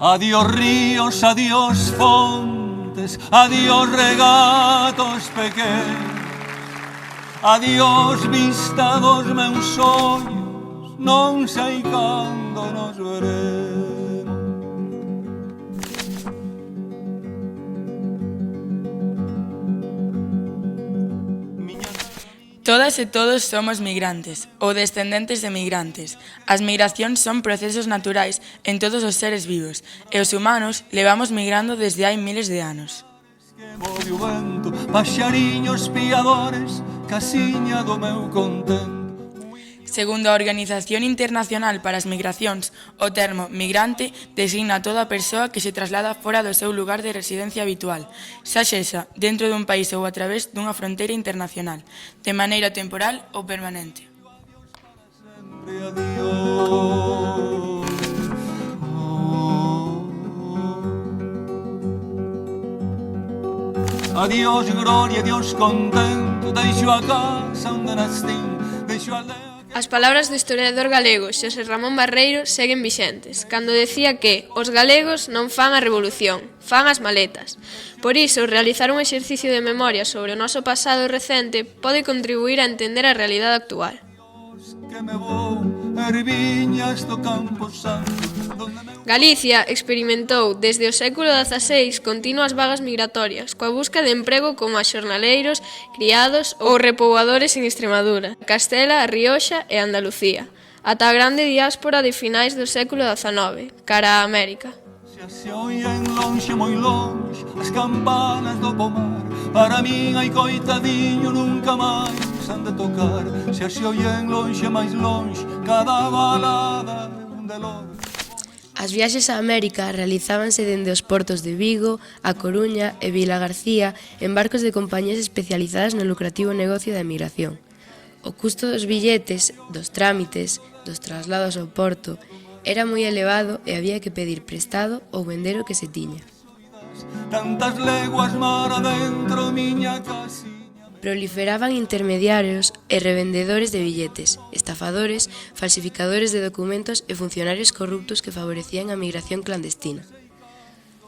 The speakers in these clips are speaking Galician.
Adiós ríos, adiós fontes, adiós regatos pequenos, adiós vista dos meus ollos, non sei cando nos veremos. Todas e todos somos migrantes ou descendentes de migrantes. As migracións son procesos naturais en todos os seres vivos e os humanos levamos migrando desde hai miles de anos. Move o vento, paxariños piadores, casiña do meu contento. Segundo a Organización Internacional para as Migracións, o termo migrante designa a toda persoa que se traslada fora do seu lugar de residencia habitual, xa sexa dentro dun país ou a través dunha fronteira internacional, de maneira temporal ou permanente. Adiós gloria, adiós contento, deixo a casa onde nastín, deixo a aldea. As palabras do historiador galego Xosé Ramón Barreiro seguen vixentes, cando decía que os galegos non fan a revolución, fan as maletas. Por iso, realizar un exercicio de memoria sobre o noso pasado recente pode contribuir a entender a realidade actual. Galicia experimentou desde o século XVI continuas vagas migratorias, coa busca de emprego como a xornaleiros, criados ou repoboadores en Extremadura, Castela, a Rioxa e Andalucía, ata a grande diáspora de finais do século XIX, cara a América. Se oyen lonxe, moi lonxe, as campanas do pomar, para min hai coitadiño nunca máis han de tocar. Se oyen lonxe, máis lonxe, cada balada un delor. As viaxes a América realizábanse dende os portos de Vigo, A Coruña e Vilagarcía en barcos de compañías especializadas no lucrativo negocio da emigración. O custo dos billetes, dos trámites, dos traslados ao porto era moi elevado e había que pedir prestado ou vender o que se tiña. Tantas leguas mar adentro miña casiña. Proliferaban intermediarios e revendedores de billetes, estafadores, falsificadores de documentos e funcionarios corruptos que favorecían a migración clandestina.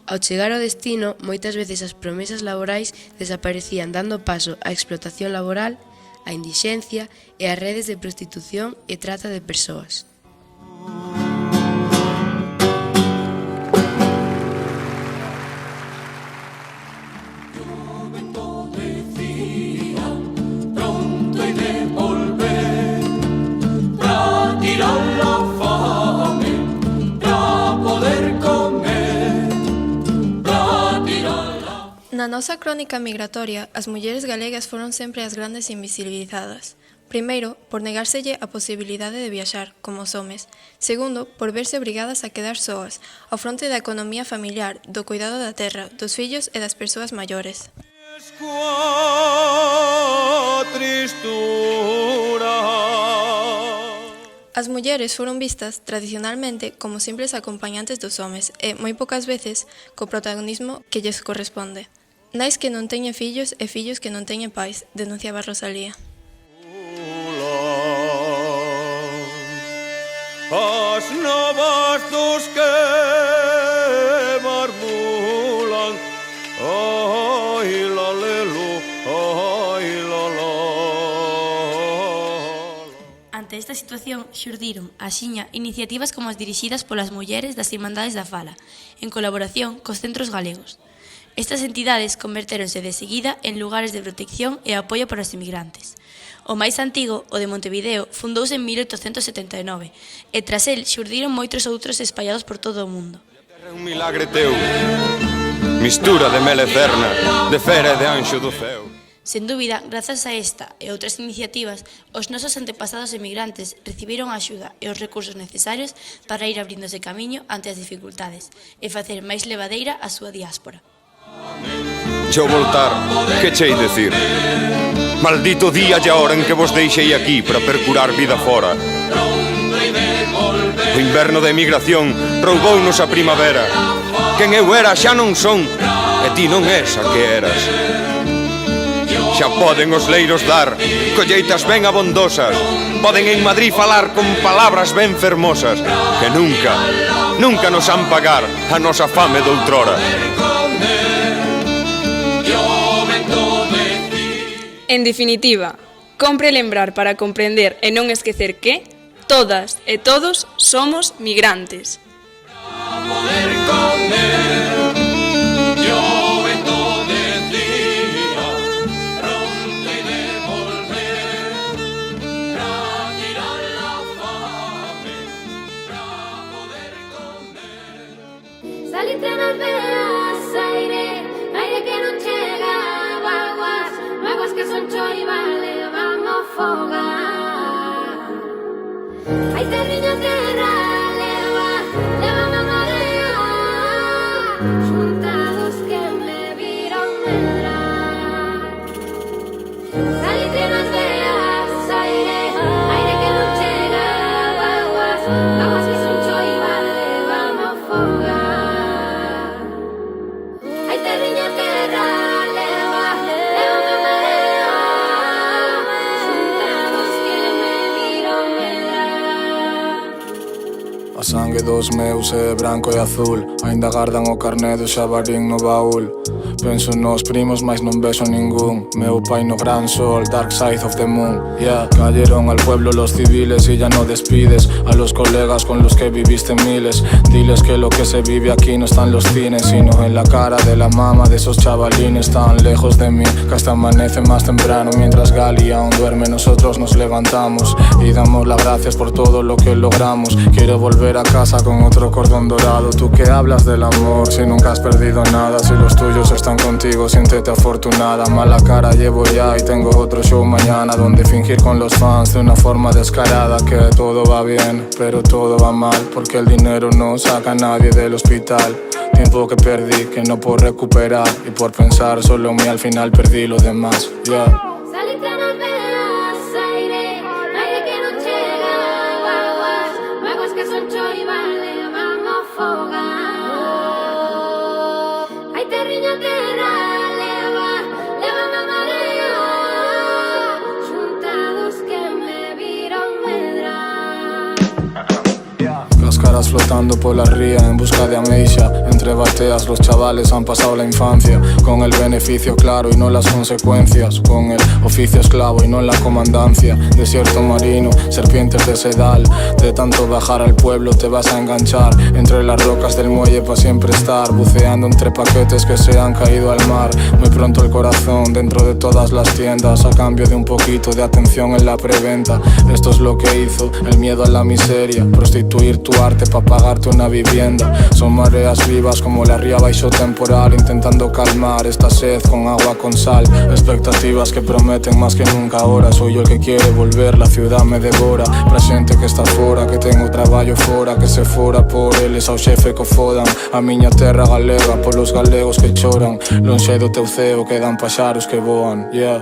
Ao chegar ao destino, moitas veces as promesas laborais desaparecían dando paso á explotación laboral, á indixencia e ás redes de prostitución e trata de persoas. Na nosa crónica migratoria, as mulleres galegas foron sempre as grandes invisibilizadas. Primeiro, por negárselle a posibilidade de viaxar, como os homes. Segundo, por verse obrigadas a quedar soas, ao fronte da economía familiar, do cuidado da terra, dos fillos e das persoas maiores. As mulleres foron vistas, tradicionalmente, como simples acompañantes dos homes e, moi poucas veces, co protagonismo que lles corresponde. Nais que non teñen fillos e fillos que non teñen pais, denunciaba Rosalía. As novas dos que marmulan, ai la lelu, ai la la. Ante esta situación xurdiron, axiña, iniciativas como as dirixidas polas mulleres das Irmandades da Fala, en colaboración cos centros galegos. Estas entidades convertéronse de seguida en lugares de protección e apoio para os inmigrantes. O máis antigo, o de Montevideo, fundouse en 1879 e tras el xurdiron moitos outros espallados por todo o mundo. É un milagre teu, mistura de mel e cerna, de fera e de anxo do ceo. Sen dúbida, grazas a esta e outras iniciativas, os nosos antepasados emigrantes recibiron a axuda e os recursos necesarios para ir abríndose camiño ante as dificultades e facer máis levadeira a súa diáspora. Cheo voltar, que chei decir? Maldito día e a hora en que vos deixei aquí para percurar vida fora. O inverno da emigración roubounos a primavera. Quen eu era xa non son, e ti non és a que eras. Xa poden os leiros dar colleitas ben abondosas, poden en Madrid falar con palabras ben fermosas, que nunca, nunca nos han pagar a nosa fame doutrora. En definitiva, compre lembrar para comprender e non esquecer que todas e todos somos migrantes. Saliste nas veas, aire, aire que non chega, vaguas, vaguas que son choivales, vamos fogar. Hai terriña terra, leva, leva na marea, xuntados que me viron medrar. Saliste nas veas, aire, aire que non chega, vaguas, vaguas que son choivales, vamos fogar. A sangue dos meus é branco e azul, aínda gardan o carné do xabarín no baúl. Penso nos primos, mas non vexo ningún. Meu pai no gran sol, dark side of the moon. Yeah, cayeron al pueblo los civiles y ya no despides a los colegas con los que viviste miles. Diles que lo que se vive aquí no está en los cines, sino en la cara de la mama de esos chavalines tan lejos de mí, que hasta amanece más temprano. Mientras Gali aún duerme, nosotros nos levantamos y damos las gracias por todo lo que logramos. Quiero volver a casa con otro cordón dorado. Tú que hablas del amor si nunca has perdido nada, si los tuyos están contigo, siéntete afortunada. Mala cara llevo ya y tengo otro show mañana, donde fingir con los fans de una forma descarada que todo va bien, pero todo va mal, porque el dinero no saca a nadie del hospital. Tiempo que perdí, que no puedo recuperar, y por pensar solo en mí al final perdí lo demás. Yeah. Saliste nas veas, aire, aire que non chega, vaguas, vaguas que son choivales, vamos fogar. Hai terriña terra, leva, leva na marea, xuntados que me viron medrar. Cascaras flotando por la ría en busca de amnesia. Entre bateas los chavales han pasado la infancia, con el beneficio claro y no las consecuencias, con el oficio esclavo y no la comandancia. Desierto marino, serpientes de sedal, de tanto bajar al pueblo te vas a enganchar entre las rocas del muelle para siempre estar, buceando entre paquetes que se han caído al mar. Muy pronto el corazón dentro de todas las tiendas, a cambio de un poquito de atención en la preventa. Esto es lo que hizo el miedo a la miseria, prostituir tu arte para pagarte una vivienda. Son mareas vivas como la ría baixo temporal, intentando calmar esta sed con agua con sal. Expectativas que prometen más que nunca ahora. Soy yo el que quiere volver, la ciudad me devora. Presente que está fora, que tengo traballo fora, que se fora por eles ao xefe que fodan. A miña terra galega, polos galegos que choran. Lonxe do teu ceo quedan paxaros que voan, yeah.